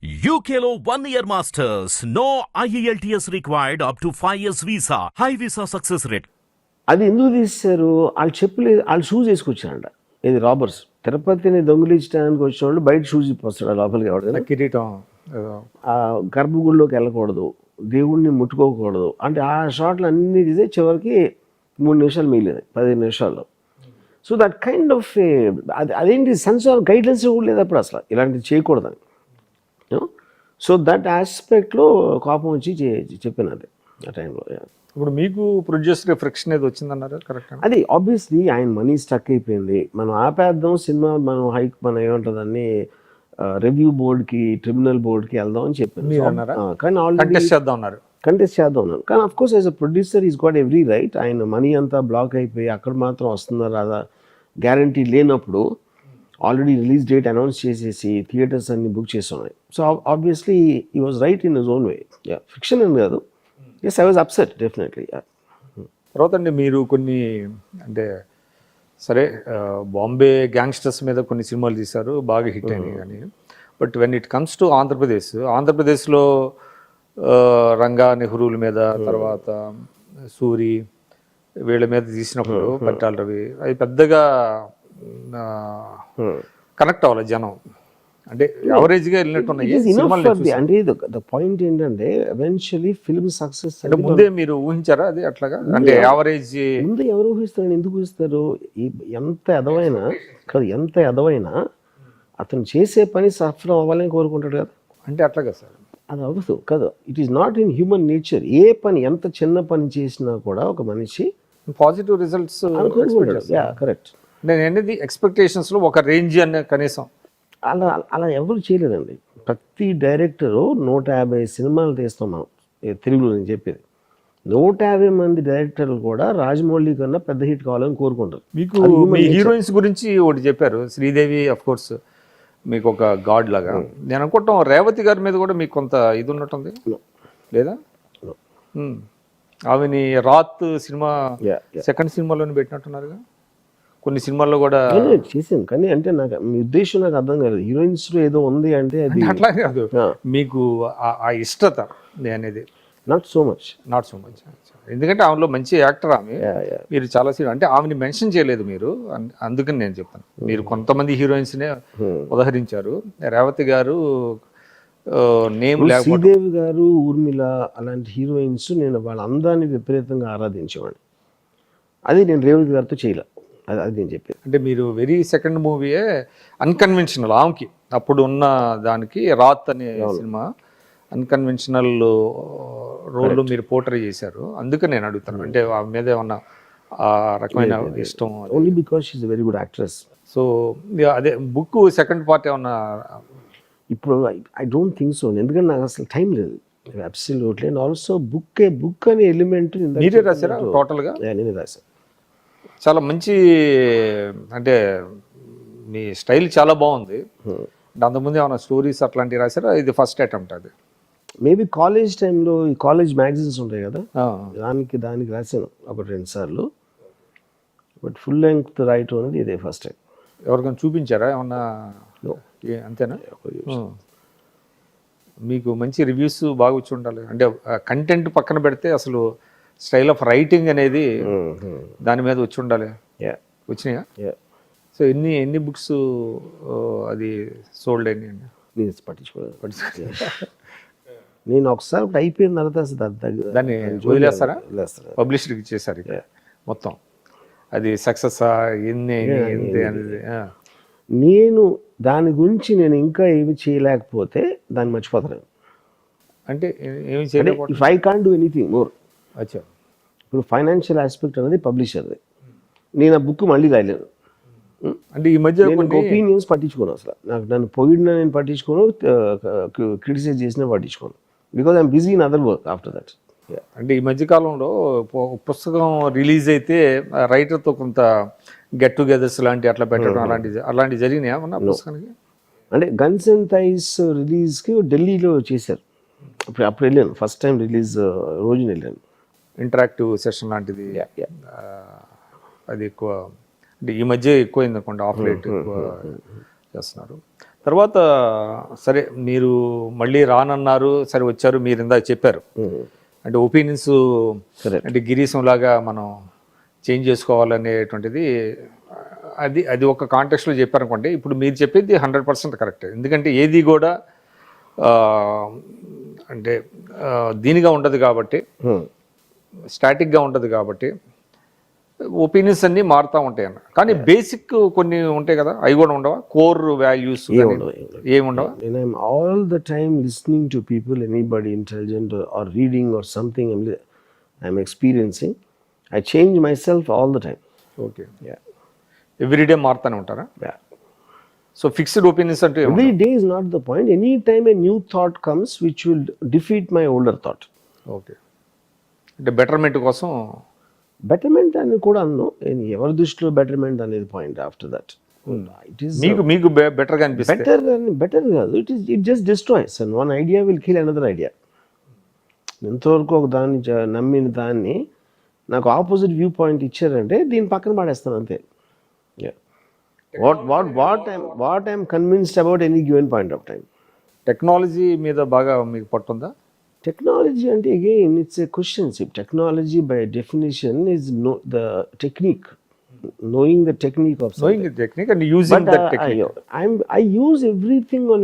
UKLO 1 year masters. No IELTS required up to 5 years visa. High visa success rate. అది ఎందుకు తీశారు? వాళ్ళు చెప్పలేదు, వాళ్ళు షూస్ వేసుకొచ్చారంట. ఇది రాబర్స్ తిరుపతిని దొంగిలించడానికి వచ్చిన వాళ్ళు బయట షూస్ ఇప్పొస్తాడు లోపలికి. ఎవడైనా కిరీటం ఆ గర్భగుడిలోకి వెళ్ళకూడదు, దేవుణ్ణి ముట్టుకోకూడదు అంటే ఆ షాట్లు అన్నీ తీసే చివరికి 3 నిమిషాలు మిగిలేదు, 15 నిమిషాల్లో. సో దట్ కైండ్ ఆఫ్ అదేంటి సెన్స్ ఆఫ్ గైడ్లైన్స్ కూడా లేదు అప్పుడు అసలు ఇలాంటివి చేయకూడదని. సో దట్ ఆస్పెక్ట్లో కోపం వచ్చి చెప్పినది ఆ టైంలో. ఇప్పుడు మీకు ప్రొడ్యూసర్ ఫ్రిక్షన్ ఏది వచ్చిందన్నారు కరెక్ట్? అది ఆబ్వియస్లీ ఆయన మనీ స్టక్ అయిపోయింది. మనం ఆపేద్దాం సినిమా, మనం ఏమంటుందని రివ్యూ బోర్డ్కి, ట్రిబ్యునల్ బోర్డ్కి వెళ్దాం అని చెప్పాను. కానీ ఆల్రెడీ కంటెస్ట్ చేద్దాం ఉన్నాను. కానీ of course as a producer is got every right. ఆయన మనీ అంతా బ్లాక్ అయిపోయి అక్కడ మాత్రం వస్తుందా రాదా గ్యారంటీ లేనప్పుడు ఆల్రెడీ రిలీజ్ డేట్ అనౌన్స్ చేసేసి థియేటర్స్ అన్ని బుక్ చేసి ఉన్నాయి. So obviously he was right in his own way. Fiction అని కాదు. Yes, I was upset definitely. తర్వాత అండి మీరు కొన్ని అంటే సరే బాంబే మీద కొన్ని సినిమాలు తీశారు, బాగా హిట్ అయినాయి. కానీ but when it comes to ఆంధ్రప్రదేశ్లో రంగా నెహ్రూల మీద, తర్వాత సూరి వీళ్ళ మీద తీసినప్పుడు పట్టాల రవి అది పెద్దగా కనెక్ట్ అవ్వాలి జనం, అంటే ఎవరేజ్గా వెళ్ళినట్టున్నాయి. అంటే ద పాయింట్ ఏంటంటే ఎవెన్చువల్లీ ఫిల్మ్ సక్సెస్ అంటే ముందే మీరు ఊహించారా అది అట్లాగా? అంటే యావరేజ్ ముందు ఎవరు ఊహిస్తారు, ఎందుకు ఊహిస్తారు? ఎంత ఎదవైనా అతను చేసే పని సఫలం అవ్వాలని కోరుకుంటాడు కదా. అంటే అట్లాగా సార్ అది అవ్వదు కదా. It is not in human nature. ఏ పని ఎంత చిన్న పని చేసినా కూడా ఒక మనిషి పాజిటివ్ రిజల్ట్స్ కరెక్ట్. నేను అనేది ఎక్స్పెక్టేషన్స్లో ఒక రేంజ్ అనే కనీసం అలా ఎవరు చేయలేదండి. ప్రతి డైరెక్టరు 150 సినిమాలు తీస్తాం మనం తెలుగులో. నేను చెప్పేది 150 మంది డైరెక్టర్లు కూడా రాజమౌళి కన్నా పెద్ద హిట్ కావాలని కోరుకుంటారు. మీకు మీ హీరోయిన్స్ గురించి ఒకటి చెప్పారు, శ్రీదేవి అఫ్ కోర్స్ మీకు ఒక గాడ్ లాగా. నేను అనుకుంటాం రేవతి గారి మీద కూడా మీకు కొంత ఇది ఉన్నట్టుంది లేదా? ఆమెని రాత్ సినిమా సెకండ్ సినిమాలోనే పెట్టినట్టున్నారుగా. కొన్ని సినిమాల్లో కూడా చేసాను, కానీ అంటే నాకు మీ ఉద్దేశం నాకు అర్థం కాలేదు. హీరోయిన్స్ లో ఏదో ఉంది అంటే అది అట్లా కాదు, మీకు ఆ ఇష్టత అనేది నాట్ సో మచ్. ఎందుకంటే ఆమెలో మంచి యాక్టర్ ఆమె. మీరు చాలా అంటే ఆమెని మెన్షన్ చేయలేదు మీరు, అందుకని నేను చెప్తాను. మీరు కొంతమంది హీరోయిన్స్నే ఉదహరించారు. రేవతి గారు నేమ్ లేకపోతే శ్రీదేవి గారు, ఊర్మిళ అలాంటి హీరోయిన్స్ నేను వాళ్ళందరినీ విపరీతంగా ఆరాధించేవాడిని. అది నేను రేవతి గారితో చేయలే. అది నేను చెప్పేది. అంటే మీరు వెరీ సెకండ్ మూవీయే అన్కన్వెన్షనల్ ఆమెకి అప్పుడు ఉన్న దానికి. రాత్ అనే సినిమా అన్కన్వెన్షనల్ రోల్ మీరు పోర్ట్రే చేశారు. అందుకని నేను అడుగుతాను, అంటే ఆమె మీద ఏమన్నా ఆ రకమైన ఇష్టం? Only because she is a very good actress. So అదే బుక్ సెకండ్ పార్ట్ ఏమన్నా ఇప్పుడు ఐ డోంట్ థింక్ సో, ఎందుకంటే నాకు అసలు టైం లేదు. అబ్సల్యూట్లీ. అండ్ ఆల్సో బుక్ అనే ఎలిమెంట్ మీరే రాశారా టోటల్గా? నేనే రాశాను. చాలా మంచి, అంటే మీ స్టైల్ చాలా బాగుంది. అంతకుముందు ఏమైనా స్టోరీస్ అట్లాంటివి రాశారా? ఇది ఫస్ట్ అటెంప్ట్ అది? మేబీ కాలేజ్ టైంలో ఈ కాలేజ్ మ్యాగజైన్స్ ఉంటాయి కదా, దానికి రాశాను 1-2 సార్లు. బట్ ఫుల్ లెంగ్త్ రాయటం అనేది ఇదే ఫస్ట్ టైం. ఎవరికైనా చూపించారా ఏమన్నా? అంతేనా? మీకు మంచి రివ్యూస్ బాగా వచ్చి ఉండాలి. అంటే కంటెంట్ పక్కన పెడితే అసలు స్టైల్ ఆఫ్ రైటింగ్ అనేది దాని మీద వచ్చి ఉండాలి. వచ్చినాయా? సో ఎన్ని బుక్స్ అది సోల్డ్ అయినాయండి? నేను పట్టించుకోలేదు. నేను ఒకసారి అయిపోయిన తర్వాత దాన్ని వదిలేస్తారా? పబ్లిషర్కి ఇచ్చేసారు మొత్తం. అది సక్సెస్ ఎన్ని అనేది నేను దాని గురించి నేను ఇంకా ఏమి చేయలేకపోతే దాన్ని మర్చిపోతాను. అంటే ఏమి చేయలేకపోతే if I can't do anything more. అచ్చా. ఇప్పుడు ఫైనాన్షియల్ ఆస్పెక్ట్ అనేది పబ్లిషర్ది. నేను ఆ బుక్ మళ్ళీ రాయలేను. అంటే ఈ మధ్య ఒపీనియన్స్ పట్టించుకోను అసలు. నేను పట్టించుకోను, క్రిటిసైజ్ చేసినా పట్టించుకోను. Because I'm busy in other work after that. అంటే ఈ మధ్యకాలంలో పుస్తకం రిలీజ్ అయితే రైటర్తో కొంత గెట్ టుగెదర్స్ లాంటి అట్లా పెట్టడం అలాంటివి జరిగినాయా మన పుస్తకానికి? అంటే గన్స్ అండ్ థైస్ రిలీజ్కి ఢిల్లీలో చేశారు. అప్పుడు వెళ్ళాను, ఫస్ట్ టైం రిలీజ్ రోజున వెళ్ళాను. ఇంటరాక్టివ్ సెషన్ లాంటిది అది ఎక్కువ, అంటే ఈ మధ్య ఎక్కువైంది అనుకోండి, ఆఫ్ లైట్ ఎక్కువ చేస్తున్నారు. తర్వాత సరే మీరు మళ్ళీ రానన్నారు, సరే వచ్చారు, మీరు ఇందాక చెప్పారు అంటే ఒపీనియన్స్ అంటే గిరీశం లాగా మనం చేంజ్ చేసుకోవాలనేటువంటిది అది ఒక కాంటెక్స్లో చెప్పారనుకోండి. ఇప్పుడు మీరు చెప్పేది 100% కరెక్ట్. ఎందుకంటే ఏది కూడా అంటే దీనిగా ఉండదు కాబట్టి, స్టాటిక్గా ఉండదు కాబట్టి ఒపీనియన్స్ అన్నీ మారుతూ ఉంటాయి అన్న. కానీ బేసిక్ కొన్ని ఉంటాయి కదా, అవి కూడా ఉండవా? కోర్ వాల్యూస్ ఏముండవా? I'm all the time listening to people, anybody intelligent or reading or something I'm experiencing. I change myself all the time. Okay, everyday మారుతానే ఉంటారా? సో ఫిక్స్డ్ ఒపీనియన్స్ అంటే Every day is not the point. Any time a new thought comes which will defeat my older thought. Okay, అంటే betterment కోసం. Betterment అని కూడా అన్ను, ఎవరి దృష్టిలో betterment అనేది point. After that it is మీకు బెటర్గా అనిపిస్తుంది. బెటర్ కాదు, it just destroys and one idea will kill another idea. ఎంతవరకు ఒక దాన్ని నమ్మిన దాన్ని నాకు ఆపోజిట్ వ్యూ పాయింట్ ఇచ్చారంటే దీని పక్కన పడేస్తాను అంతే. What I'm convinced about any given point of time. Technology మీద బాగా మీకు పట్టుందా? Technology, and again, it's a question. Technology, by definition, is the technique, knowing the technique of something. Knowing the technique and using that technique. I use everything on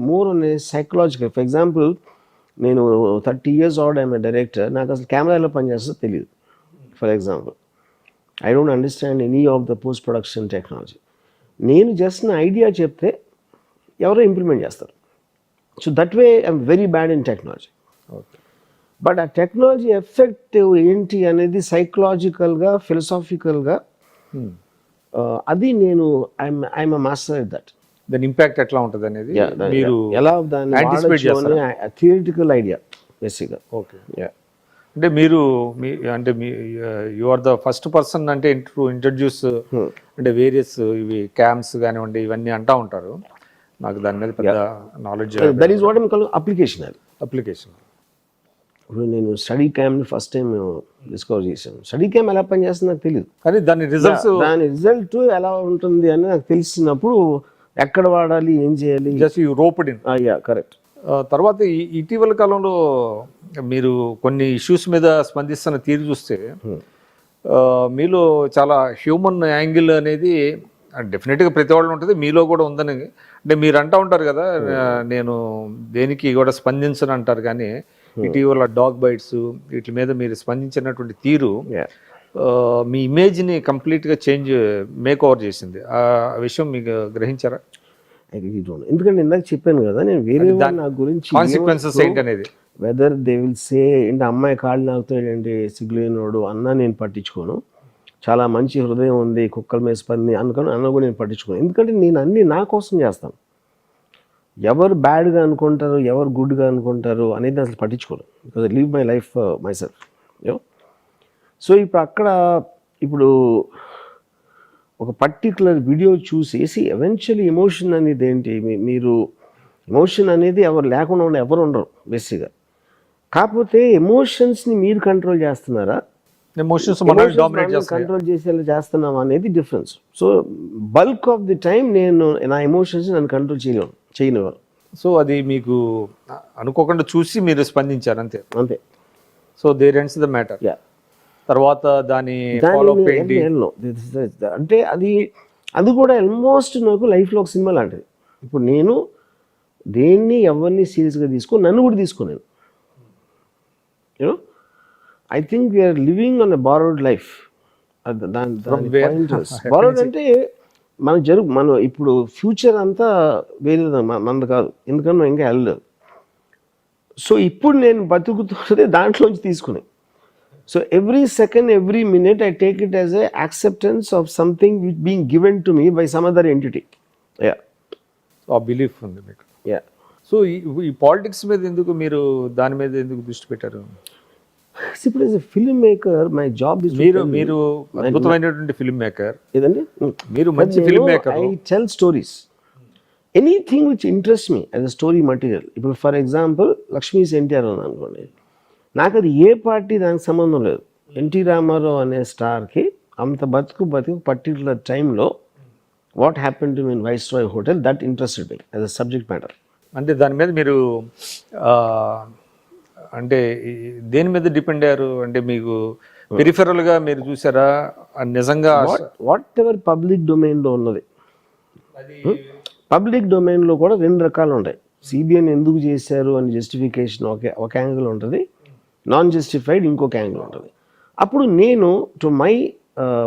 more on a psychological. For example, నేను 30 years old, I'm a director. నాకు అసలు camera ఎలా పనిచేస్తుందో తెలియదు. For example, I don't understand any of the post production technology. నేను just నా idea చెప్తే ఎవరో ఇంప్లిమెంట్ చేస్తారు. So that way I'm very bad in technology. But ఆ టెక్నాలజీ ఎఫెక్ట్ ఏంటి అనేది సైకలాజికల్గా, ఫిలసాఫికల్గా అది నేను ఐఎమ్ మాస్టర్ ఎట్ దట్. దాని ఇంపాక్ట్ ఎట్లా ఉంటుంది అనేది మీరు ఎలా దాన్ని థియరిటికల్ ఐడియా బేసిక్గా. ఓకే, అంటే మీరు you are the first person అంటే ఇంట్రడ్యూస్ అంటే వేరియస్ ఇవి క్యాంప్స్ కానివ్వండి ఇవన్నీ అంటూ ఉంటారు. నాకు దాని మీద పెద్ద knowledge. That is what I'm calling application. అది అప్లికేషన్. ఇప్పుడు నేను స్టడీ క్యాంప్ని ఫస్ట్ టైం డిస్కవర్ చేశాను. స్టడీ క్యాంప్ ఎలా పనిచేస్తుంది నాకు తెలియదు, కానీ దాని రిజల్ట్ ఎలా ఉంటుంది అని నాకు తెలిసినప్పుడు ఎక్కడ వాడాలి, ఏం చేయాలి, just you roped in. Correct. తర్వాత ఇటీవల కాలంలో మీరు కొన్ని ఇష్యూస్ మీద స్పందిస్తున్న తీరు చూస్తే మీలో చాలా హ్యూమన్ యాంగిల్ అనేది డెఫినెట్గా ప్రతి వాళ్ళు ఉంటుంది, మీలో కూడా ఉందని. అంటే మీరు అంటూ ఉంటారు కదా, నేను దేనికి కూడా స్పందించను అంటారు, కానీ ఇటీవల డాగ్ బైట్స్ వీటి మీద మీరు స్పందించినటువంటి తీరు మీ ఇమేజ్ని కంప్లీట్గా మేక్ ఓవర్ చేసింది. ఆ విషయం మీకు గ్రహించారా? ఎందుకంటే ఇందాక చెప్పాను కదా, నేను వేరే నా గురించి కాన్సిక్వెన్సెస్ ఏంటి అనేది, వెదర్ దే విల్ సే ఏంటి అమ్మాయి కాళ్ళు నాకుతాడంటే సిగ్గులేనోడు అన్నా నేను పట్టించుకోను. చాలా మంచి హృదయం ఉంది, కుక్కల మీద స్పంది అన్న కూడా నేను పట్టించుకోను. ఎందుకంటే నేను అన్నీ నా కోసం చేస్తాను. ఎవరు బ్యాడ్గా అనుకుంటారు, ఎవరు గుడ్గా అనుకుంటారు అనేది అసలు పట్టించుకోను. Because I live my life my self. So ఇప్పుడు ఒక పర్టికులర్ వీడియో చూసేసి ఎవెన్చువల్లీ ఎమోషన్ అనేది ఏంటి, మీరు ఎమోషన్ అనేది ఎవరు లేకుండా ఎవరు ఉండరు బేసిక్గా. కాకపోతే ఎమోషన్స్ని మీరు కంట్రోల్ చేస్తున్నారా, కంట్రోల్ చేసేలా చేస్తున్నాం అనేది difference. So bulk of the time నేను నా ఎమోషన్స్ నన్ను కంట్రోల్ చేయనివ్వను. సో అది మీకు అనుకోకుండా చూసి మీరు స్పందించారు అంతే. So there ends the matter. తర్వాత దాని అంటే అది కూడా ఆల్మోస్ట్ నాకు లైఫ్లో ఒక సినిమా లాంటిది. ఇప్పుడు నేను దేన్ని ఎవరిని సీరియస్గా నన్ను కూడా తీసుకోలేను. You know I think we are living on a borrowed life. Borrowed అంటే మనం ఇప్పుడు ఫ్యూచర్ అంతా వేరే మనది కాదు, ఎందుకంటే మనం ఇంకా వెళ్ళలేదు. సో ఇప్పుడు నేను బతుకుతున్నదే దాంట్లోంచి తీసుకుని. So every second, every minute I take it as a acceptance of something which being given to me by some other entity. ఆ బిలీఫ్ ఉంది మీకు. సో ఈ పాలిటిక్స్ మీద ఎందుకు మీరు దాని మీద ఎందుకు దృష్టి పెట్టారు? ఇప్పుడు as a film maker my job is, మీరు అద్భుతమైనటువంటి ఫిల్మ్ మేకర్. ఏదండి, మీరు మంచి film maker. I tell stories, anything which interest me as a story material. ఇప్పుడు ఫర్ ఎగ్జాంపుల్ లక్ష్మీస్ ఎన్టీఆర్ ఉంది అనుకోండి, నాకు అది ఏ పార్టీ దానికి సంబంధం లేదు. ఎన్టీ రామారావు అనే స్టార్కి అంత బతుకు పర్టికులర్ టైంలో what happen to in viceroy hotel, that interested me as a subject matter. అంటే దాని మీద మీరు అంటే దేని మీద డిపెండ్ అయ్యారు? అంటే మీకు పెరిఫెరల్గా మీరు చూసారా నిజంగా? వాట్ ఎవర్ పబ్లిక్ డొమైన్లో ఉన్నది. పబ్లిక్ డొమైన్లో కూడా 2 రకాలు ఉంటాయి. సిబిఐని ఎందుకు చేశారు అని జస్టిఫికేషన్ ఒక యాంగిల్ ఉంటుంది, నాన్ జస్టిఫైడ్ ఇంకొక యాంగిల్ ఉంటుంది. అప్పుడు నేను to my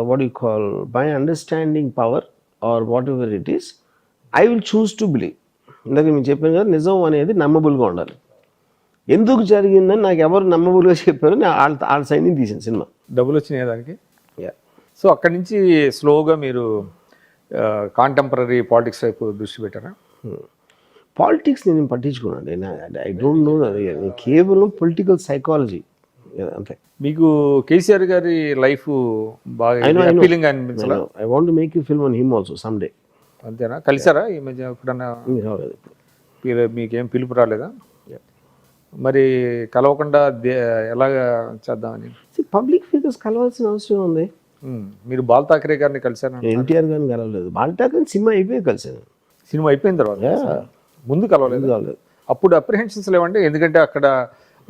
what you call my understanding power or whatever it is, I will choose to believe. ఇందాక నేను చెప్పాను కదా, నిజం అనేది నమ్మబుల్గా ఉండాలి. ఎందుకు జరిగిందని నాకు ఎవరు నమ్మబుల్గా చెప్పారు, వాళ్ళ సైడ్ నుంచి తీసిన సినిమా. డబ్బులు వచ్చినాయి దానికి. సో అక్కడి నుంచి స్లోగా మీరు కాంటెంపరీ పాలిటిక్స్ వైపు దృష్టి పెట్టారా? పాలిటిక్స్ నేను పట్టించుకున్నాను, ఐ డోంట్ నో. కేవలం పొలిటికల్ సైకాలజీ అంతే. మీకు కేసీఆర్ గారి లైఫ్ బాగా అపీలింగ్ అనిపించలా? I want to make you film on him also some day. అంతేనా? కలిసారా ఈ మధ్య ఎప్పుడన్నా? మీకేం పిలుపు రాలేదా? మరి కలవకుండా ఎలాగా చేద్దామని? పబ్లిక్ ఫిగర్స్ కలవాల్సిన అవసరం ఉంది. మీరు బాల్ ఠాకరే గారిని కలిసారు? ఎన్టీఆర్ గారిని కలవలేదు. బాల్ ఠాకరే సినిమా అయిపోయి కలిసాను. సినిమా అయిపోయిన తర్వాత ముందు కలవలేదు. అప్పుడు అప్రిహెన్షన్స్ లేవండి, ఎందుకంటే అక్కడ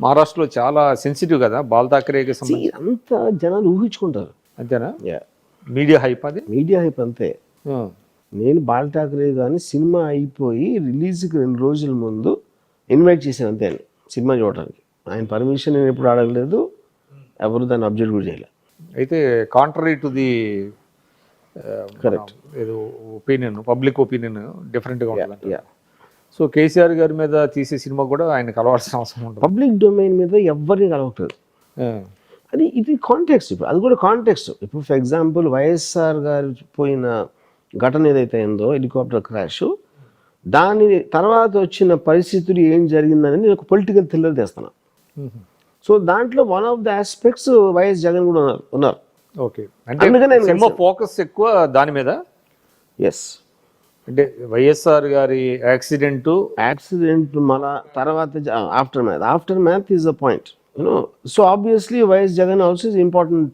మహారాష్ట్రలో చాలా సెన్సిటివ్ కదా బాల్ ఠాకరేకి సంబంధించి. అంతా జనాలు ఊహించుకుంటారు. అంతేనా? Media hype. అది మీడియా హైప్ అంతే. నేను బాల్ ఠాకరే గారిని సినిమా అయిపోయి రిలీజ్కి 2 రోజుల ముందు ఇన్వైట్ చేశాను అంతే సినిమా చూడడానికి. ఆయన పర్మిషన్ నేను ఎప్పుడు అడగలేదు, ఎవరు దాన్ని అబ్జెక్ట్ కూడా చేయలేదు. అయితే కాంట్రరీ టు ది కరెక్ట్ ఏదో ఒపీనియన్, పబ్లిక్ ఒపీనియన్ డిఫరెంట్గా ఉంటుంది. సో కేసీఆర్ గారి మీద తీసే సినిమా కూడా ఆయన కలవాల్సిన అవసరం ఉంటుంది. పబ్లిక్ డొమైన్ మీద ఎవరిని కలవట్లేదు. అది ఇది కాంటెక్స్ట్. ఇప్పుడు అది కూడా కాంటెక్స్ట్. ఇప్పుడు ఫర్ ఎగ్జాంపుల్ వైఎస్ఆర్ గారు పోయిన ఘటన ఏదైతే అయిందో, హెలికాప్టర్ క్రాష్, దాని తర్వాత వచ్చిన పరిస్థితులు ఏం జరిగిందని నేను ఒక పొలిటికల్ థ్రిల్లర్ తెస్తాను. సో దాంట్లో one of the aspects YS Jagan కూడా ఉన్నారు. ఓకే, అంటే సినిమా ఫోకస్ ఎక్కువ దాని మీద. ఎస్, అంటే వైఎస్ఆర్ గారి యాక్సిడెంట్ మళ్ళా తర్వాత after math is a point, you know. So obviously YS Jagan also is important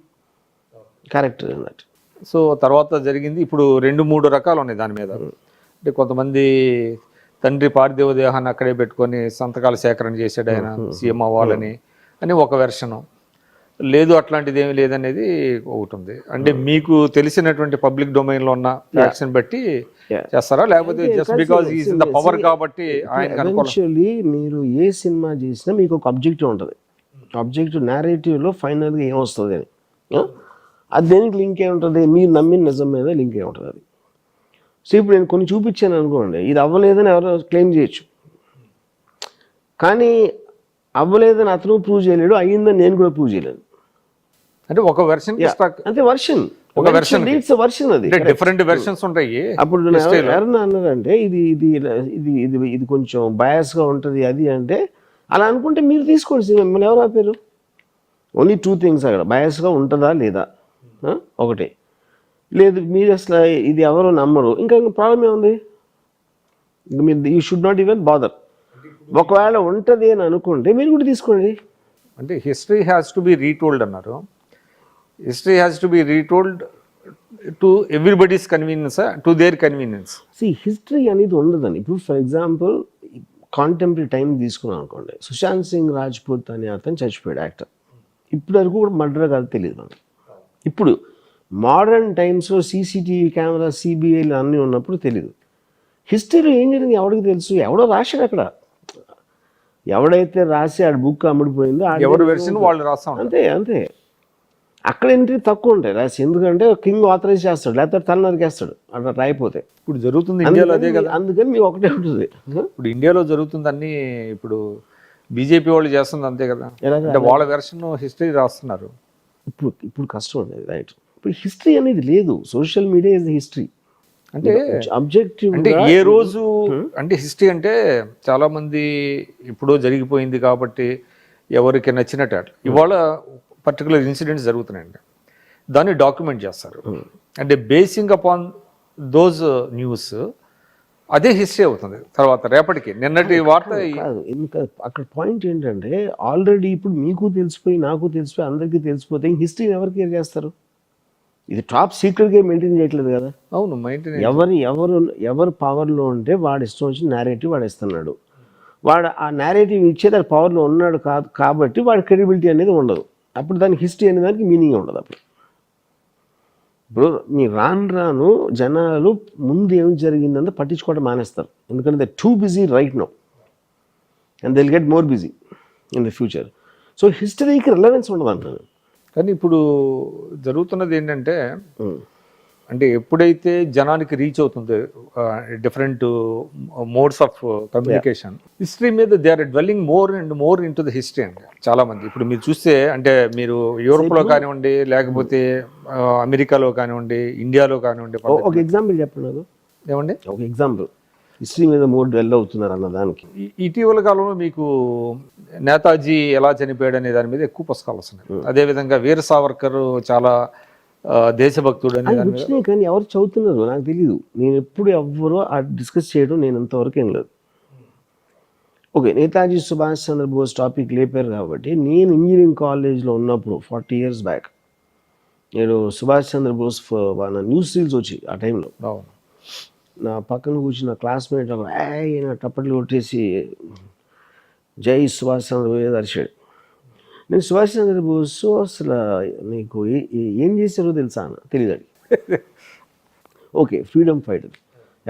character in that. So తర్వాత జరిగింది ఇప్పుడు 2-3 రకాలు ఉన్నాయి దాని మీద. అంటే కొంతమంది తండ్రి పార్థివ దేహాన్ని అక్కడే పెట్టుకొని సంతకాల సేకరణ చేశాడు ఆయన సీఎం అవ్వాలని అని ఒక వెర్షను. లేదు అట్లాంటిది ఏమీ లేదనేది ఒకటి ఉంది. అంటే మీకు తెలిసినటువంటి పబ్లిక్ డొమైన్లో ఉన్న ఫ్యాక్షన్ బట్టి చేస్తారా, లేకపోతే just because is in the power కాబట్టి ఆయన? యాక్చువల్లీ మీరు ఏ సినిమా చేసినా మీకు ఒక అబ్జెక్టివ్ ఉంటుంది. అబ్జెక్టివ్ నేరేటివ్లో ఫైనల్గా ఏమొస్తుంది అని, అది దేనికి లింక్ అయి ఉంటుంది? మీరు నమ్మిన నిజం మీద లింక్ అయి ఉంటుంది అది. సో ఇప్పుడు నేను కొన్ని చూపించాను అనుకోండి, ఇది అవ్వలేదని ఎవరో క్లెయిమ్ చేయొచ్చు, కానీ అవ్వలేదని అతను ప్రూవ్ చేయలేడు, అయ్యిందని నేను కూడా ప్రూవ్ చేయలేను. అంటే ఒక వెర్షన్ అంటే వర్షన్, ఒక వెర్షన్ అది డిఫరెంట్ వెర్షన్స్ ఉంటాయి. అప్పుడు ఎవరన్నా అన్నారంటే ఇది ఇది ఇది ఇది ఇది కొంచెం బయాస్గా ఉంటుంది అది అంటే, అలా అనుకుంటే మీరు తీసుకోండి. మిమ్మల్ని ఎవరు ఆపారు? ఓన్లీ 2 థింగ్స్ అక్కడ, బయాస్గా ఉంటుందా లేదా ఒకటి, లేదు మీరు అసలు ఇది ఎవరో నమ్మరు, ఇంకా ప్రాబ్లం ఏముంది? మీరు you should not even bother. ఒకవేళ ఉంటుంది అని అనుకుంటే మీరు కూడా తీసుకోండి. అంటే history has to be retold అన్నారు. History has to be retold to everybody's convenience, to their convenience. History అనేది ఉండదని. ఇప్పుడు ఫర్ ఎగ్జాంపుల్ కాంటెంపరీ టైం తీసుకున్నాం అనుకోండి, సుశాంత్ సింగ్ రాజ్పూత్ అనే అతను చచ్చిపోయాడు, యాక్టర్. ఇప్పటి వరకు కూడా మర్డర్ కాదు తెలియదు మనకి. ఇప్పుడు మోడర్న్ టైమ్స్లో సీసీటీవీ కెమెరా, సిబిఐలు అన్నీ ఉన్నప్పుడు తెలియదు. హిస్టరీలో ఏం జరిగింది ఎవరికి తెలుసు? ఎవడో రాశాడు అక్కడ, ఎవడైతే రాసి ఆడ బుక్ అమ్ముడిపోయిందో ఎవరు వెర్షన్ వాళ్ళు రాస్తాం, అంతే అంతే. అక్కడ ఎంట్రీ తక్కువ ఉంటాయి రాసి, ఎందుకంటే కింగ్ ఆథరైజ్ చేస్తాడు, లేకపోతే తల నరికేస్తాడు అట్లా రాయిపోతే. ఇప్పుడు జరుగుతుంది ఇండియాలో అదే కదా, అందుకని మీకు ఒకటే ఉంటుంది. ఇప్పుడు ఇండియాలో జరుగుతుంది అన్ని, ఇప్పుడు బీజేపీ వాళ్ళు చేస్తుంది అంతే కదా, అంటే వాళ్ళ వెర్షన్ హిస్టరీ రాస్తున్నారు. ఇప్పుడు కష్టం అనేది, రైట్. ఇప్పుడు హిస్టరీ అనేది లేదు, social media is the history. అంటే అబ్జెక్టివ్ అంటే ఏ రోజు అంటే హిస్టరీ అంటే చాలా మంది ఇప్పుడు జరిగిపోయింది కాబట్టి ఎవరికి నచ్చినట్టు ఇవాళ పర్టికులర్ ఇన్సిడెంట్స్ జరుగుతున్నాయండి, దాన్ని డాక్యుమెంట్ చేస్తారు. అంటే బేసింగ్ అపాన్ దోస్ న్యూస్ అదే హిస్టరీ అవుతుంది తర్వాత రేపటికి. నిన్నటి వార్త ఇంకా అక్కడ పాయింట్ ఏంటంటే, ఆల్రెడీ ఇప్పుడు మీకు తెలిసిపోయి నాకు తెలిసిపోయి అందరికీ తెలిసిపోతే హిస్టరీని ఎవరు కేర్ చేస్తారు? ఇది టాప్ సీక్రెట్గా మెయింటైన్ చేయట్లేదు కదా. అవును, మెయింటైన్. ఎవరు పవర్లో ఉంటే వాడు ఇష్టం వచ్చిన నేరేటివ్ వాడు ఇస్తున్నాడు. వాడు ఆ నేరేటివ్ ఇచ్చేది అది పవర్లో ఉన్నాడు కాదు కాబట్టి వాడి క్రెడిబిలిటీ అనేది ఉండదు. అప్పుడు దానికి హిస్టరీ అనే దానికి మీనింగ్ ఉండదు. అప్పుడు ఇప్పుడు మీ రాను జనాలు ముందు ఏం జరిగిందంటే పట్టించుకోవడం మానేస్తారు. ఎందుకంటే they too busy right now and they will get more busy in the future. So హిస్టరీకి రిలవెన్స్ ఉండదు అంటున్నాను. కానీ ఇప్పుడు జరుగుతున్నది ఏంటంటే, అంటే ఎప్పుడైతే జనానికి రీచ్ అవుతుందో different modes of communication, history మీద they are dwelling more and more into the history అండి. చాలా మంది ఇప్పుడు మీరు చూస్తే, అంటే మీరు యూరోప్లో కానివ్వండి, లేకపోతే అమెరికాలో కానివ్వండి, ఇండియాలో కానివ్వండి. ఒక ఎగ్జాంపుల్ చెప్పండి. ఏమండి ఒక ఎగ్జాంపుల్ హిస్టరీ మీద మోర్ డెవలప్ అవుతున్నారు అన్న దానికి. ఇటీవల కాలంలో మీకు నేతాజీ ఎలా చనిపోయాడు అనే దాని మీద ఎక్కువ పుస్తకాలు వస్తున్నాయి. అదేవిధంగా వీర సావర్కర్ చాలా దేశభక్తుడు అనే దాని మీద. కానీ ఎవరు చదువుతున్నారు నాకు తెలియదు. నేను ఎప్పుడు ఎవరో డిస్కస్ చేయడం నేను అంతవరకు ఏం లేదు. ఓకే, నేతాజీ సుభాష్ చంద్రబోస్ టాపిక్ లేపారు కాబట్టి నేను ఇంజనీరింగ్ కాలేజ్లో ఉన్నప్పుడు 40 years బ్యాక్ నేను సుభాష్ చంద్రబోస్ న్యూస్ రీల్స్ వచ్చి ఆ టైంలో నా పక్కన కూర్చున్న క్లాస్మేట్ నా టప్పట్లు కొట్టేసి జై సుభాష్ చంద్రబోస్ అరిచాడు. నేను సుభాష్ చంద్రబోస్ అసలు నీకు ఏం చేశారో తెలుసా అన్న, తెలియదు. Okay, freedom fighter.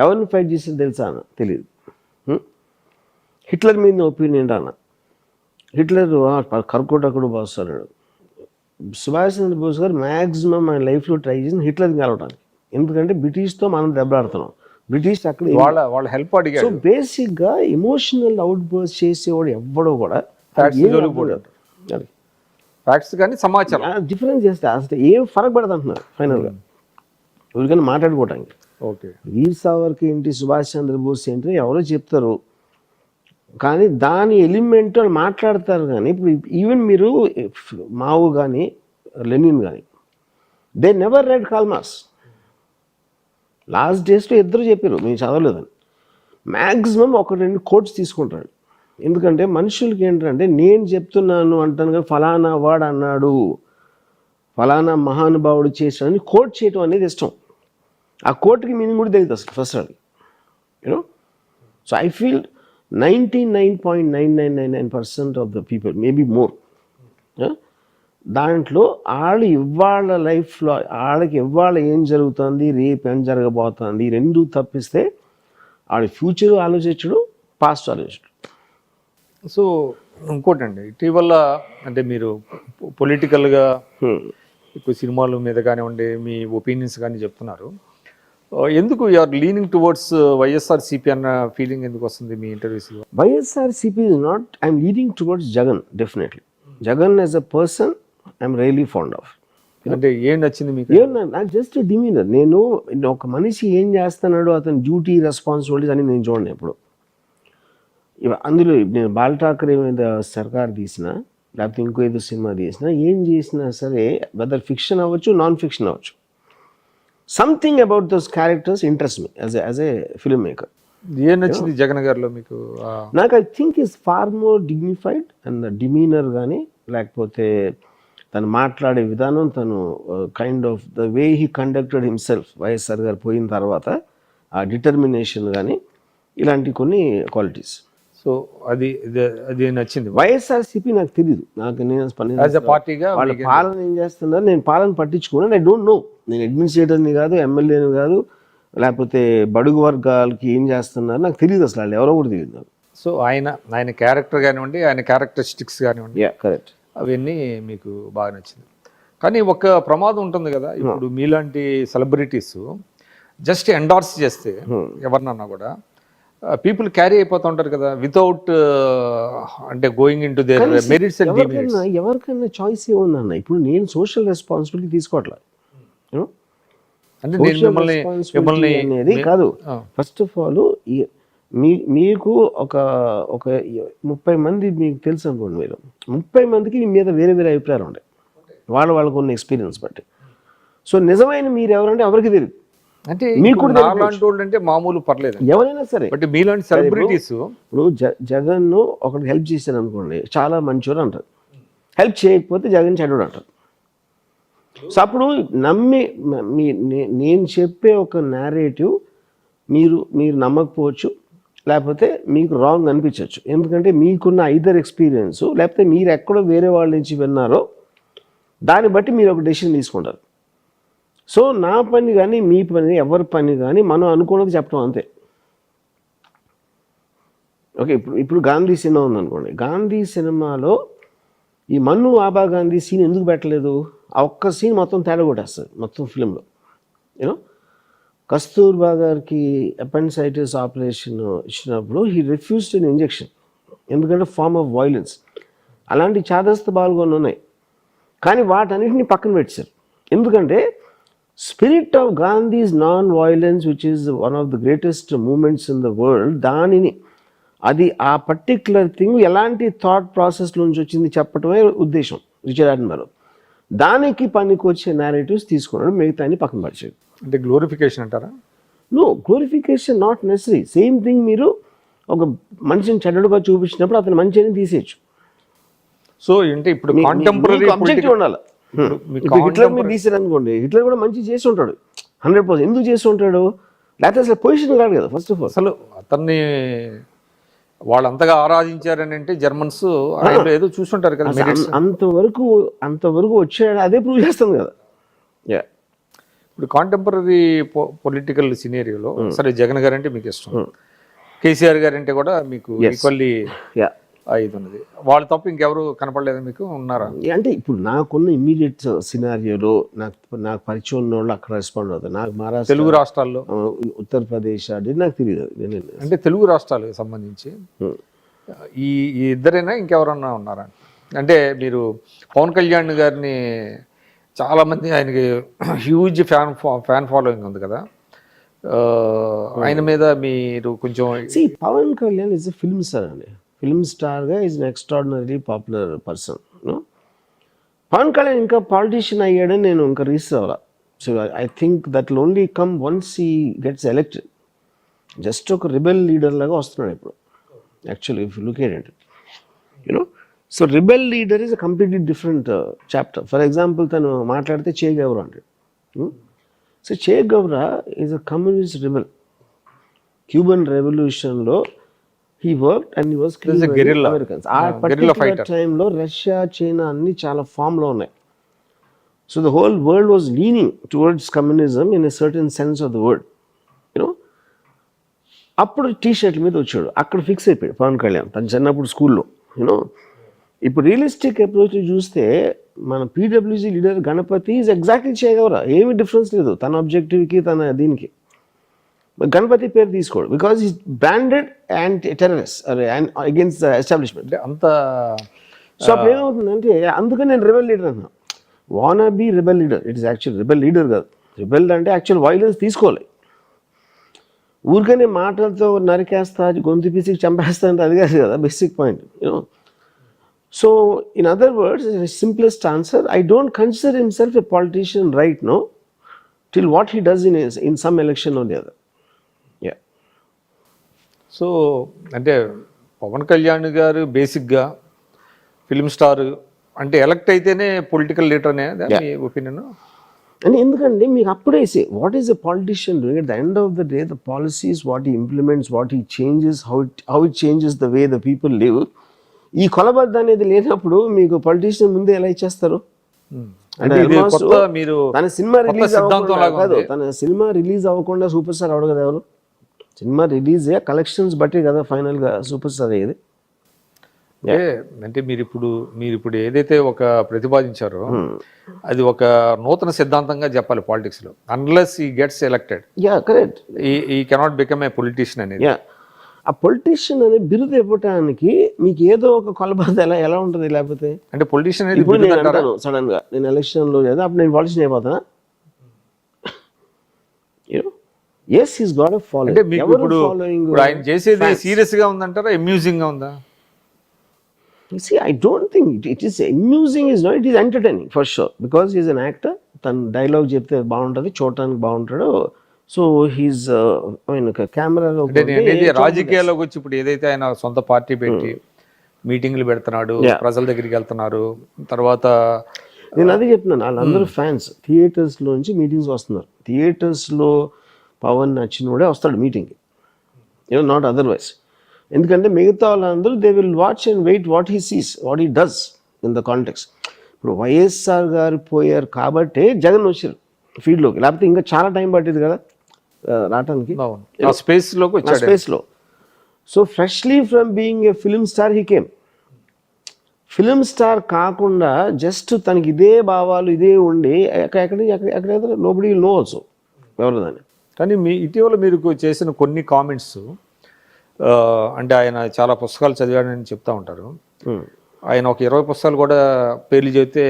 ఎవరిని ఫైట్ చేసారో తెలుసా అన్న, తెలియదు. హిట్లర్ మీద ఒపీనియన్ అన్న. హిట్లర్ కర్కోటకుడు బాస్ అన్నాడు. సుభాష్ చంద్రబోస్ గారు మ్యాక్సిమం మన లైఫ్లో ట్రై చేసిన హిట్లర్ని కలవడానికి. ఎందుకంటే బ్రిటిష్తో మనం దెబ్బలాడుతున్నాం. బ్రిటిష్ అక్కడ వాళ్ళ హెల్ప్ అడిగారు. సో బేసిక్గా ఎమోషనల్ అవుట్ బర్స్ట్ చేసేవాడు ఎవ్వడో కూడా ఫ్యాక్ట్స్ కానీ సమాచారం డిఫరెన్స్ చేస్తే అసలు ఏం ఫరక్ పడదు అంటున్నారు ఫైనల్గా ఎవరికైనా మాట్లాడుకోవటానికి. ఓకే, వీర్ సావర్కర్ ఏంటి, సుభాష్ చంద్రబోస్ ఏంటి ఎవరో చెప్తారు, కానీ దాని ఎలిమెంట్ వాళ్ళు మాట్లాడతారు. కానీ ఇప్పుడు ఈవెన్ మీరు మావు కానీ లెనిన్ కానీ they never red call marks. Last డేస్లో ఇద్దరు చెప్పారు మేము చదవలేదని. మ్యాక్సిమం 1-2 కోట్స్ తీసుకుంటాడు. ఎందుకంటే మనుషులకి ఏంటంటే నేను చెప్తున్నాను అంటాను కానీ ఫలానా వాడు అన్నాడు, ఫలానా మహానుభావుడు చేశాడని కోట్ చేయటం అనేది ఇష్టం. ఆ కోట్కి మీనింగ్ కూడా తెలియదు అసలు ఫస్ట్ అది. You know, so I feel 99.9999% of the people maybe more దాంట్లో వాళ్ళు ఇవాళ లైఫ్లో వాళ్ళకి ఇవాళ ఏం జరుగుతుంది, రేపు ఏం జరగబోతుంది, రెండు తప్పిస్తే వాళ్ళ ఫ్యూచర్ ఆలోచించడు, పాస్ట్ ఆలోచించడు. సో ఇంకోటండి, ఇటీవల అంటే మీరు పొలిటికల్గా ఇప్పుడు సినిమాల మీద కానివ్వండి, మీ ఒపీనియన్స్ కానీ చెప్తున్నారు. ఎందుకు యూఆర్ లీనింగ్ టువర్డ్స్ వైఎస్ఆర్సీపీ అన్న ఫీలింగ్ ఎందుకు వస్తుంది మీ ఇంటర్వ్యూస్లో? YSRCP is not, I'm leaning towards Jagan. Definitely Jagan as a person I'm really fond of. అంటే ఏం నచ్చింది మీకు? నాకు జస్ట్ డిమీనర్. నేను ఒక మనిషి ఏం చేస్తున్నాడో అతని డ్యూటీ రెస్పాన్సిబిలిటీస్ అని నేను చూడండి ఎప్పుడు. అందులో నేను బాల్ ఠాకరే మీద సర్కార్ తీసినా లేకపోతే ఇంకో ఏదో సినిమా తీసినా ఏం చేసినా సరే, వెదర్ ఫిక్షన్ అవ్వచ్చు నాన్ ఫిక్షన్ అవ్వచ్చు, something about those characters interest me as a film maker. ఏం నచ్చింది జగన్ గారిలో మీకు? నాకు I think is far more dignified and demeanour కానీ, లేకపోతే తను మాట్లాడే విధానం, తను kind of the way he conducted himself YSR garu పోయిన తర్వాత ఆ డిటర్మినేషన్ కానీ ఇలాంటి కొన్ని క్వాలిటీస్. సో అది నచ్చింది. వైఎస్ఆర్సీపీ నాకు తెలియదు, నాకు నేను పార్టీగా వాళ్ళ పాలన ఏం చేస్తున్నారు నేను పాలన పట్టించుకున్నాను. I don't no. నేను అడ్మినిస్ట్రేటర్ని కాదు, ఎమ్మెల్యేని కాదు, లేకపోతే బడుగు వర్గాలకి ఏం చేస్తున్నారు నాకు తెలియదు అసలు, వాళ్ళు ఎవరో కూడా తెలియదు నాకు. సో ఆయన క్యారెక్టర్ కానివ్వండి, ఆయన క్యారెక్టరిస్టిక్స్ కానివ్వండి, కరెక్ట్, అవన్నీ మీకు బాగా నచ్చింది. కానీ ఒక ప్రమాదం ఉంటుంది కదా, ఇప్పుడు మీలాంటి సెలబ్రిటీస్ జస్ట్ ఎండార్స్ చేస్తే ఎవరినన్నా కూడా పీపుల్ క్యారీ అయిపోతూ ఉంటారు కదా, వితౌట్ అంటే going in to their merits and demerits. ఎవరికైనా చాయిస్ ఏముందన్న, ఇప్పుడు నేను సోషల్ రెస్పాన్సిబిలిటీ తీసుకోవట్లేదు. అంటే మిమ్మల్ని అనేది కాదు. ఫస్ట్ ఆఫ్ ఆల్ మీకు ఒక 30 మంది మీకు తెలుసు అనుకోండి, మీరు 30 మందికి మీ మీద వేరే వేరే అభిప్రాయాలు ఉంటాయి వాళ్ళకు ఉన్న ఎక్స్పీరియన్స్ బట్టి. సో నిజమైన మీరు ఎవరంటే ఎవరికి తెలియదు. అంటే మీకు అంటే మామూలు పర్లేదు ఎవరైనా సరే, బట్ మీలాంటి సెలబ్రిటీస్ ఇప్పుడు జగన్ ఒకరికి హెల్ప్ చేశారు అనుకోండి, చాలా మంచోడు అంటారు. హెల్ప్ చేయకపోతే జగన్ చెడ్డోడు అంటారు. సో అప్పుడు నమ్మి నేను చెప్పే ఒక నేరేటివ్ మీరు నమ్మకపోవచ్చు, లేకపోతే మీకు రాంగ్ అనిపించవచ్చు. ఎందుకంటే మీకున్న ఐదర్ ఎక్స్పీరియన్స్ లేకపోతే మీరు ఎక్కడో వేరే వాళ్ళ నుంచి విన్నారో దాన్ని బట్టి మీరు ఒక డెసిషన్ తీసుకుంటారు. సో నా పని కానీ మీ పని ఎవరి పని కానీ మనం అనుకున్నది చెప్పడం అంతే. ఓకే, ఇప్పుడు గాంధీ సినిమా ఉందనుకోండి, గాంధీ సినిమాలో ఈ మన్ను ఆబా గాంధీ సీన్ ఎందుకు పెట్టలేదు? ఆ ఒక్క సీన్ మొత్తం తేడా కొట్టేస్తుంది మొత్తం ఫిలింలో. యూనో కస్తూర్బా గారికి అపెండిసైటిస్ ఆపరేషన్ ఇచ్చినప్పుడు హీ రిఫ్యూజ్డ్ అన్ ఇంజెక్షన్, ఎందుకంటే ఫార్మ్ ఆఫ్ వైలెన్స్. అలాంటి చాదస్త బాల్గొని ఉన్నాయి, కానీ వాటన్నిటిని పక్కన పెట్టారు. ఎందుకంటే spirit of Gandhi's non violence which is one of the greatest moments in the world, దానిని అది ఆ పర్టిక్యులర్ థింగ్ ఎలాంటి థాట్ ప్రాసెస్ నుంచి వచ్చింది చెప్పటమే ఉద్దేశం రిచర్డ్ అట్మర్. దానికి పనికి వచ్చే నేరేటివ్స్ తీసుకున్నాడు, మిగతా అని పక్కన పడిచాడు. అంటే గ్లోరిఫికేషన్ అంటారా? No, glorification not necessary. Same thing, మీరు ఒక మనిషిని చెడ్డడుగా చూపించినప్పుడు అతను మంచి అని తీసేయచ్చు. సో అంటే ఇప్పుడు కాంటెంపరరీ అబ్జెక్టివ్ ఉండాలి. హిట్లర్ మీరు తీసారు అనుకోండి, హిట్లర్ కూడా మంచి చేసి ఉంటాడు 100%. ఎందుకు చేసి ఉంటాడు? లేకపోతే అసలు పొజిషన్ కాదు కదా ఫస్ట్ ఆఫ్ ఆల్. అసలు అతన్ని వాళ్ళంతగా ఆరాధించారని అంటే జర్మన్స్ ఏదో చూస్తుంటారు కదా. అంతవరకు వచ్చాడు, అదే ప్రూవ్ చేస్తుంది కదా. ఇప్పుడు కాంటెంపరీ పొలిటికల్ సినేరియోలో సరే జగన్ గారు అంటే మీకు ఇష్టం, కేసీఆర్ గారు అంటే కూడా మీకు ఈక్వల్లీ ఇది ఉన్నది. వాళ్ళు తప్ప ఇంకెవరు కనపడలేదు మీకు, ఉన్నారా? అంటే ఇప్పుడు నాకున్న ఇమ్మీడియట్ సినారియోలో నాకు పరిచయం ఉన్న వాళ్ళు అక్కడ రెస్పాండ్ అవుతారు. నాకు మహారాష్ట్ర, తెలుగు రాష్ట్రాల్లో, ఉత్తరప్రదేశ్ అది నాకు తెలియదు. అంటే తెలుగు రాష్ట్రాలకు సంబంధించి ఈ ఇద్దరైనా ఇంకెవరన్నా ఉన్నారా? అంటే మీరు పవన్ కళ్యాణ్ గారిని చాలామంది, ఆయనకి హ్యూజ్ ఫ్యాన్ ఫాలోయింగ్ ఉంది కదా, ఆయన మీద మీరు కొంచెం Pawan Kalyan is a film star అండి. ఫిల్మ్ స్టార్గా is an extraordinary popular person. Pawan Kalyan ఇంకా పాలిటీషియన్ అయ్యాడని నేను ఇంకా రీసెర్చ్ అవ్వాలి. So I think that will only come once he gets elected. Just ఒక రిబెల్ లీడర్ లాగా వస్తున్నాడు ఇప్పుడు actually if you look at it, you know. So rebel leader is a completely different chapter. For example తను మాట్లాడితే Che Guevara అంటాడు. So Che Gaura is a communist rebel. Cuban రెవల్యూషన్లో he worked and he was killing Americans. ఆ particular టైంలో Russia, China అన్ని చాలా ఫామ్లో ఉన్నాయి. So the whole world was leaning towards communism in a certain sense of the word, you know. అప్పుడు టీషర్ట్ల మీద వచ్చాడు, అక్కడ ఫిక్స్ అయిపోయాడు పవన్ కళ్యాణ్ తను చిన్నప్పుడు స్కూల్లో, యూనో. ఇప్పుడు రియలిస్టిక్ అప్రోచ్ చూస్తే మన PWG leader Ganapathi is exactly చేయగలరా, ఏమి డిఫరెన్స్ లేదు తన ఆబ్జెక్టివ్కి తన దీనికి. గణపతి పేరు తీసుకోడు because is branded and terrorist against the establishment అంత. సో అప్పుడు ఏమవుతుందంటే అందుకని నేను రిబెల్ లీడర్ అన్నా. Wanna be rebel leader, it is actual rebel leader కాదు. రిబెల్ అంటే యాక్చువల్ వైలెన్స్ తీసుకోవాలి. ఊరికనే మాటలతో నరికేస్తా, గొంతు పీసికి చంపేస్తా అంటే అది కాదు కదా basic point, you know. So in other words, simplest answer, I don't consider himself a politician right no till what he does in some election or the other. Yeah. So అంటే పవన్ కళ్యాణ్ గారు బేసిక్గా ఫిల్మ్ స్టార్ అంటే elect అయితేనే political leader అనే మీ opinion? అని ఎందుకంటే మీకు అప్పుడే say what is a politician doing at the end of the day, the policies what he implements, what he changes, how it changes the way the people live. ఈ కొలబద్ద అనేది లేనప్పుడు మీకు politician ముందే ఎలా ఇచ్చేస్తారు? తన సినిమా రిలీజ్ అవ్వకుండా super star అవడు కదా ఎవరు. సినిమా రిలీజ్ కలెక్షన్స్ బట్టి కదా ఫైనల్ గా సూపర్ స్టార్ అయ్యేది. అంటే మీరు ఇప్పుడు ఏదైతే ఒక ప్రతిపాదించారో అది ఒక నూతన సిద్ధాంతంగా చెప్పాలి పాలిటిక్స్ లో. అన్లెస్ ఈ గెట్స్ ఎలక్టెడ్, కరెక్ట్, ఈ కెనాట్ బికమ్ ఏ పొలిటీషియన్ అనేది. ఆ పొలిటీషియన్ అనే బిరుదు ఇవ్వటానికి మీకు ఏదో ఒక కొలబద్ద ఎలా ఉంటుంది? లేకపోతే అంటే పొలిటీషియన్ సడన్ గా నేను ఎలక్షన్ లో లేదా అప్పుడు నేను పాలిటీషియన్ అయిపోతానా? Yes, he's got a following. అంటే మీకు ఇప్పుడు ఆయన చేసేది సీరియస్ గా ఉందంటారా, అమ్యూజింగ్ గా ఉందా? See, I don't think it is amusing, is not, it is entertaining for sure, because he is an actor. తన డైలాగ్ చెప్తే బాగుంటుంది, చూడటానికి బాగుంటాడు. సో హీస్ ఐ మీన్ కెమెరాలో రాజకీయాల్లోకి వచ్చి ఇప్పుడు ఏదైతే ఆయన సొంత పార్టీ పెట్టి మీటింగ్లు పెడుతున్నాడు, ప్రజల దగ్గరికి వెళ్తున్నారు, తర్వాత నేను అదే చెప్తున్నాను, వాళ్ళందరూ ఫ్యాన్స్. థియేటర్స్లోంచి మీటింగ్స్ వస్తున్నారు. థియేటర్స్లో పవన్ నచ్చినోడే వస్తాడు మీటింగ్కి, నాట్ అదర్వైజ్. ఎందుకంటే మిగతా వాళ్ళందరూ they will watch and wait what he sees, what he does in the context. ఇప్పుడు వైఎస్ఆర్ గారు పోయారు కాబట్టే జగన్ వచ్చారు ఫీల్డ్లోకి, లేకపోతే ఇంకా చాలా టైం పట్టేది కదా రావటానికి స్పేస్లో. So freshly from being a film star he came. Film star కాకుండా జస్ట్ తనకి ఇదే భావాలు ఇదే ఉండి ఎక్కడ నోబడీ విల్ నో ఆల్సో ఎవరు దాన్ని. కానీ మీ ఇటీవల మీరు చేసిన కొన్ని కామెంట్స్, అంటే ఆయన చాలా పుస్తకాలు చదివాడని చెప్తా ఉంటారు. ఆయన ఒక 20 పుస్తకాలు కూడా పేర్లు చెబితే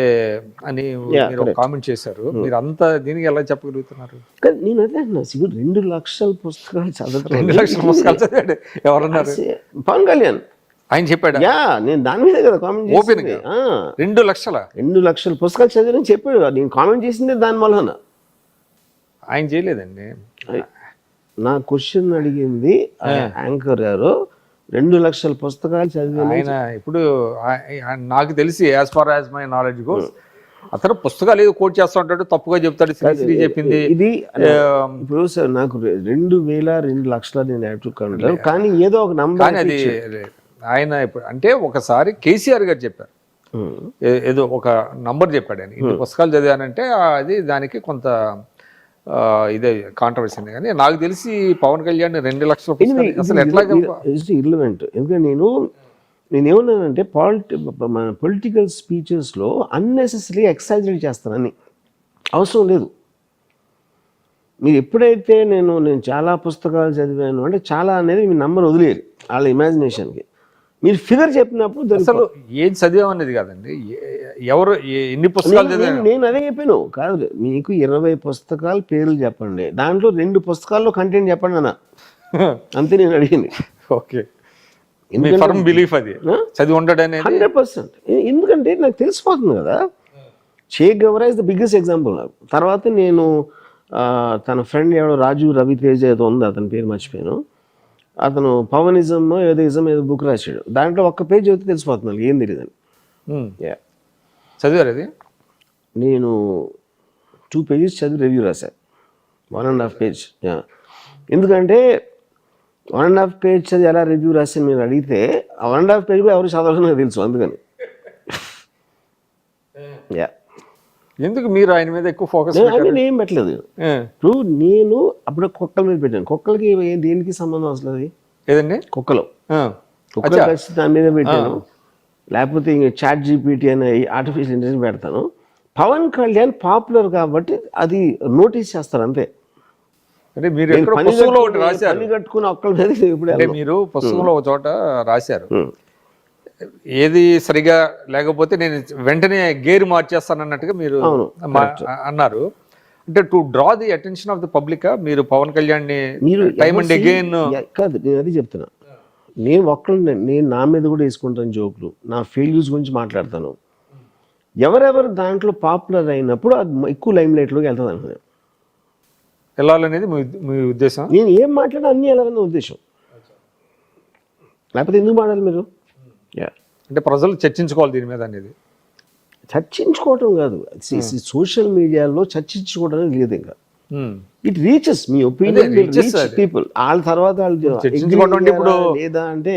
అని మీరు కామెంట్ చేశారు. మీరు అంతా దీనికి ఎలా చెప్పగలుగుతున్నారు? కానీ నేను అదే అన్నా, 2 లక్షల పుస్తకాలు చదవడం. 2 లక్షల పుస్తకాలు చదివాడు ఎవరన్నారు? పవన్ కళ్యాణ్ ఆయన చెప్పాడు. నేను దాని మీద కదా కామెంట్ చేసింది. 2 లక్షల పుస్తకాలు చదివారని చెప్పాడు. నేను కామెంట్ చేసిందే దాని వలన. ఆయన చేయలేదండి. నా క్వశ్చన్ అడిగింది యాంకర్ గారు, 2 లక్షల పుస్తకాలు చదివి. ఆయన ఇప్పుడు నాకు తెలిసి as far as my knowledge goes, అతను పుస్తకాలు ఏదో కోట్ చేస్తూ ఉంటాడు, తప్పుగా చెప్తాడు. శ్రీ చెప్పింది ఇది ఇప్పుడు సార్ నాకు 2 లక్షల నేను యాక్చువల్ కానీ ఏదో ఒక నంబర్. కానీ అది ఆయన ఇప్పుడు అంటే ఒకసారి కేసీఆర్ గారు చెప్పారు, ఏదో ఒక నంబర్ చెప్పాడు ఆయన, ఇన్ని పుస్తకాలు చదివానంటే అది దానికి కొంత ఇదే కాంట్రవర్సీ. కానీ నాకు తెలిసి పవన్ కళ్యాణ్ 2 లక్షల అసలు ఎట్లా ఇర్రిలవెంట్. ఎందుకంటే నేనేమన్నానంటే మన పొలిటికల్ స్పీచెస్లో అన్నెసెసరీ ఎక్సైజరేట్ చేస్తానని అవసరం లేదు. మీరు ఎప్పుడైతే నేను చాలా పుస్తకాలు చదివాను అంటే చాలా అనేది మీ నంబర్ వదిలేరు వాళ్ళ ఇమాజినేషన్కి. మీరు ఫిగర్ చెప్పినప్పుడు అసలు ఏం చదివామనేది కాదండి, ఎవరు ఎన్ని పుస్తకాలు చదివాను. నేను అదే చెప్పాను కాదు, మీకు 20 పుస్తకాలు పేర్లు చెప్పండి, దాంట్లో 2 పుస్తకాల్లో కంటెంట్ చెప్పండి అన్న, అంతే నేను అడిగింది. ఓకే, బిలీఫ్ అది చదివి ఉండడం 100%. ఎందుకంటే నాకు తెలిసిపోతుంది కదా. చే గవరా ఇస్ ద బిగ్గెస్ట్ ఎగ్జాంపుల్ నాకు. తర్వాత నేను తన ఫ్రెండ్ ఎవడో రాజు రవితేజ ఏదో ఉంది, అతని పేరు మర్చిపోయాను. అతను పవనిజం ఏదో బుక్ రాశాడు, దాంట్లో ఒక్క పేజ్ చదివితే తెలిసిపోతున్నాను ఏం తెలియదని. చదివారు అది? నేను 2 pages చదివి రివ్యూ రాశాను, 1.5 page. ఎందుకంటే 1.5 page చదివి ఎలా రివ్యూ రాశాను మీరు అడిగితే, ఆ 1.5 page కూడా ఎవరు చదవాలని నాకు తెలుసు. అందుకని ఎందుకు మీరు ఆయన మీద ఎక్కువ ఫోకస్? ఏం పెట్టలేదు. ఇప్పుడు నేను అప్పుడు కుక్కల మీద పెట్టాను. కుక్కలకి దేనికి సంబంధం అసలు? ఏదండి కుక్కలు కలిసి దాని మీద పెట్టాను. లేకపోతే ఇంక చాట్ జీపీటీ అనే ఆర్టిఫిషియల్ ఇంటెలిజెన్స్ పెడతాను. పవన్ కళ్యాణ్ పాపులర్ కాబట్టి అది నోటీస్ చేస్తారు అంతే. అంటే మీరు పని కట్టుకుని ఒక్కల మీద ఇప్పుడు మీరు పుస్తకంలో ఒక చోట రాశారు, ఏది సరిగా లేకపోతే నేను వెంటనే గేర్ మార్చేస్తాను అన్నట్టుగా మీరు అన్నారు. అంటే to draw the attention of the public మీరు పవన్ కళ్యాణ్ ని టైమ్ అండ్ అగైన్ కాదు, నేను అది చెప్తున్నా. నేను నా మీద కూడా వేసుకుంటాను జోకులు, నా ఫెయిల్యూర్స్ గురించి మాట్లాడతాను. ఎవరెవరు దాంట్లో పాపులర్ అయినప్పుడు అది ఎక్కువ లైమ్ లైట్లోకి వెళ్తుంది అనుకున్నాను. వెళ్ళాలనేది మీ ఉద్దేశం? నేను ఏం మాట్లాడా అన్నీ వెళ్ళాలన్న ఉద్దేశం. లేకపోతే ఎందుకు మాట్లాడాలి మీరు? అంటే ప్రజలు చర్చించుకోవాలి దీని మీద అనేది. చర్చించుకోవటం కాదు, సోషల్ మీడియాలో చర్చించుకోవడం లేదు. ఇంకా it reaches me opinion people. వాళ్ళ తర్వాత లేదా అంటే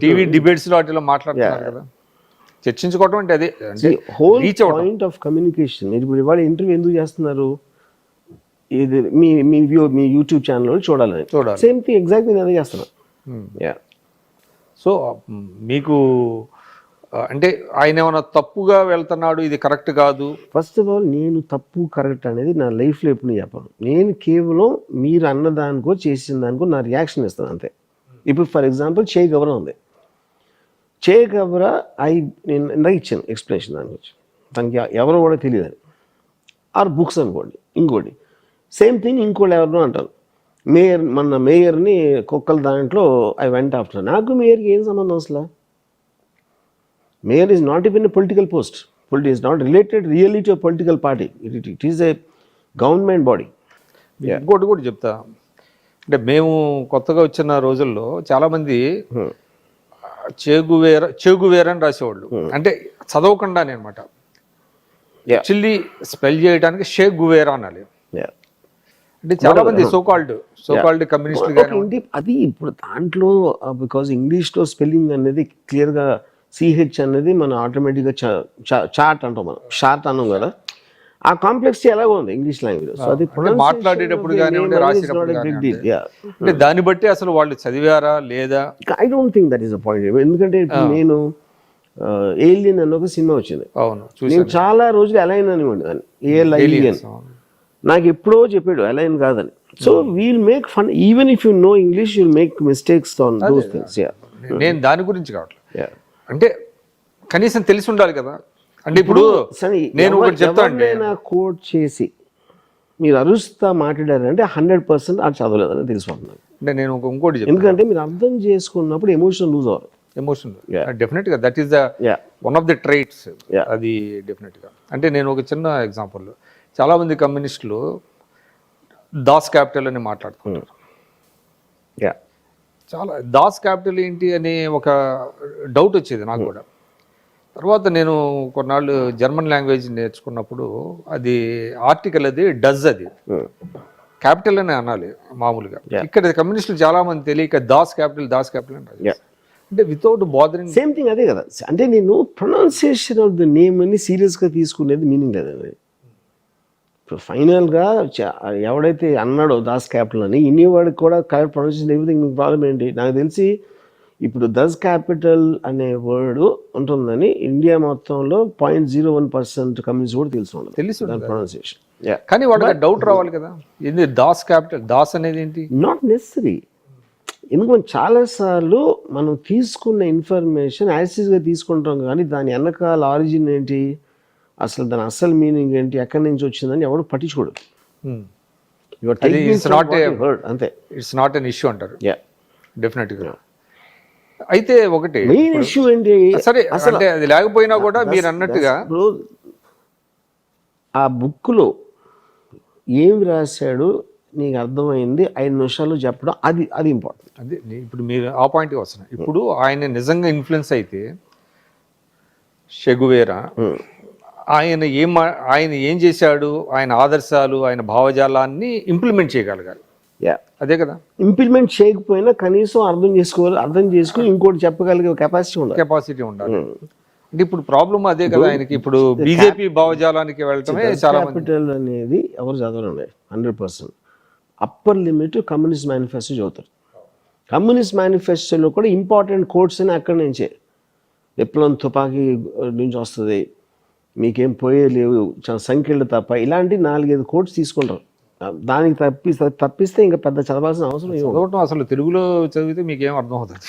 టీవీ డిబేట్స్ లో వాటిలో మాట్లాడుతున్నారు కదా. చర్చించుకోవడం అంటే అదే హోల్ పాయింట్ ఆఫ్ కమ్యూనికేషన్. మీరు ఇప్పుడు ఇవాళ ఇంటర్వ్యూ ఎందుకు చేస్తున్నారు? ఇది మీ యూట్యూబ్ ఛానల్లో చూడాలని. సేమ్ థింగ్ ఎగ్జాక్ట్లీ నేను అదే చేస్తున్నా. సో మీకు అంటే ఆయన ఏమైనా తప్పుగా వెళ్తున్నాడు, ఇది కరెక్ట్ కాదు? ఫస్ట్ ఆఫ్ ఆల్ నేను తప్పు కరెక్ట్ అనేది నా లైఫ్లో ఎప్పుడు చెప్పను. నేను కేవలం మీరు అన్నదానికో చేసిన దానికో నా రియాక్షన్ ఇస్తాను అంతే. ఇప్పుడు ఫర్ ఎగ్జాంపుల్ చే గవరా ఉంది. చే గవరా నేను ఇందాక ఇచ్చాను ఎక్స్ప్లెనేషన్ దాని గురించి. తనకి ఎవరో కూడా తెలియదని. ఆర్ బుక్స్ అనుకోండి. ఇంకోటి సేమ్ థింగ్ ఇంకోటి ఎవరినో అంటారు. మేయర్ని కుక్కల దాంట్లో ఐ వెంట్ ఆఫ్టర్. నాకు మేయర్కి ఏం సంబంధం అసలు? Mayor is not even a political post. Is not related really to a political party. It is a government body. ఇంకోటి కూడా చెప్తా, అంటే మేము కొత్తగా వచ్చిన రోజుల్లో చాలామంది చెగువేర అని రాసేవాళ్ళు, అంటే చదవకుండానే అనమాట. యాక్చువల్లీ స్పెల్ చేయడానికి షే గువేరా అనాలి. Yeah. అంటే చాలా మంది సోకాల్డ్ కమ్యూనిస్టులు Okay, అది ఇప్పుడు దాంట్లో బికాజ్ ఇంగ్లీష్లో స్పెల్లింగ్ అనేది క్లియర్గా సిహెచ్ అనేది మనం ఆటోమేటిక్గా చాట్ అంటాం, మనం షార్ట్ అన్నాం కదా, ఆ కాంప్లెక్సిటీ ఎలాగో ఉంది ఇంగ్లీష్ లాంగ్వేజ్. సో అది మాట్లాడేటప్పుడు కానివ్వండి, రాసేటప్పుడు కానివ్వండి, అంటే దాన్ని బట్టి అసలు వాళ్ళు చదివారా లేదా. I don't think that is a point. ఎందుకంటే ఇప్పుడు నేను ఏలియన్ అన్న ఒక సినిమా వచ్చింది, అవును నేను చాలా రోజులు అలైన్ అని ఉండేదాన్ని, ఏలియన్ నాకు ఎప్పుడో చెప్పాడు అలైన్ కాదని. So we'll make fun even if you know English you'll make mistakes on those things. నేను దాని గురించి కావట్లేదు, అంటే కనీసం తెలిసి ఉండాలి కదా. అంటే ఇప్పుడు నేను ఒకటి చెప్తాను, కోట్ చేసి మీరు అరుస్తా మాట్లాడారంటే 100% అది చదవలేదని తెలిసిపోతున్నాను. అంటే నేను ఇంకోటి చెప్తాను, ఎందుకంటే మీరు అర్థం చేసుకున్నప్పుడు ఎమోషన్ లూజ్ అవ్వరు. ఎమోషన్ డెఫినెట్ గా that is the one of the traits, అది డెఫినెట్ గా. అంటే నేను ఒక చిన్న ఎగ్జాంపుల్, చాలా మంది కమ్యూనిస్టులు దాస్ క్యాపిటల్ అని మాట్లాడుకుంటారు. చాలా దాస్ క్యాపిటల్ ఏంటి అని ఒక డౌట్ వచ్చేది నాకు కూడా. తర్వాత నేను కొన్నాళ్ళు జర్మన్ లాంగ్వేజ్ నేర్చుకున్నప్పుడు అది ఆర్టికల్ అది డజ్, అది క్యాపిటల్ అని అనాలి మామూలుగా. ఇక్కడ కమ్యూనిస్టులు చాలా మంది తెలియక దాస్ క్యాపిటల్ అని, అంటే వితౌట్ బాదరింగ్. సేమ్ థింగ్ అదే కదా. అంటే నేను ప్రొనౌన్సియేషన్ ఆఫ్ ద నేమ్ అని సీరియస్గా తీసుకునేది మీనింగ్ లేదండి. ఇప్పుడు ఫైనల్గా ఎవడైతే అన్నాడో దాస్ క్యాపిటల్ అని ఇన్నేవాడికి కూడా కరెక్ట్ ప్రొనౌన్సియేషన్ ఎవ్రీథింగ్. ప్రాబ్లం ఏంటి నాకు తెలిసి, ఇప్పుడు దస్ క్యాపిటల్ అనే వర్డ్ ఉంటుందని ఇండియా మొత్తంలో 0.01% కమ్యూనిస్ట్ కూడా తెలుసు ప్రొనౌన్సియేషన్. కానీ వాడికి డౌట్ రావాలి కదా, ఏంది దాస్ క్యాపిటల్, దాస్ అనేది ఏంటి. Not necessary. ఎందుకంటే చాలాసార్లు మనం తీసుకున్న ఇన్ఫర్మేషన్ యాసిస్గా తీసుకుంటాం, కానీ దాని వెనకాల ఆరిజిన్ ఏంటి, అసలు దాని అసలు మీనింగ్ ఏంటి, ఎక్కడి నుంచి వచ్చిందని ఎవరు పట్టించుకోడు. అంతే, ఇట్స్ నాట్ ఎన్ ఇష్యూ అంటారు. డెఫినెట్గా. అయితే ఒకటి మెయిన్ ఇష్యూ ఏంటి, సరే అంటే అది లేకపోయినా కూడా మీరు అన్నట్టుగా ఆ బుక్లో ఏం రాశాడు నీకు అర్థమైంది 5 నిమిషాలు చెప్పడం, అది ఇంపార్టెంట్. అదే ఇప్పుడు మీరు ఆ పాయింట్కి వస్తున్నారు. ఇప్పుడు ఆయన నిజంగా ఇన్ఫ్లుయెన్స్ అయితే షెగువేరా, ఆయన ఏం చేశాడు, ఆయన ఆదర్శాలు, ఆయన భావజాలాన్ని ఇంప్లిమెంట్ చేయగలగాలి. అదే కదా, ఇంప్లిమెంట్ చేయకపోయినా కనీసం అర్థం చేసుకుని ఇంకోటి చెప్పగలిగే కెపాసిటీ ఉండాలి. అంటే ఇప్పుడు ప్రాబ్లం అదే కదా ఆయనకి. ఇప్పుడు బీజేపీ భావజాలానికి వెళ్ళటమే చాలా క్యాపిటల్ అనేది ఎవరు చదవరండి 100%. అప్పర్ లిమిట్ కమ్యూనిస్ట్ మేనిఫెస్టో చదువుతారు. కమ్యూనిస్ట్ మేనిఫెస్టోలో కూడా ఇంపార్టెంట్ కోట్స్ అని అక్కడి నుంచే, విప్లవం తుపాకీ నుంచి వస్తుంది, మీకేం పోయే లేవు, సంఖ్యలు తప్ప, ఇలాంటి 4-5 కోట్స్ తీసుకుంటారు. దానికి తప్పిస్తే ఇంకా పెద్ద చదవాల్సిన అవసరం అసలు తెలుగులో చదివితే మీకేం అర్థం అవుతుంది.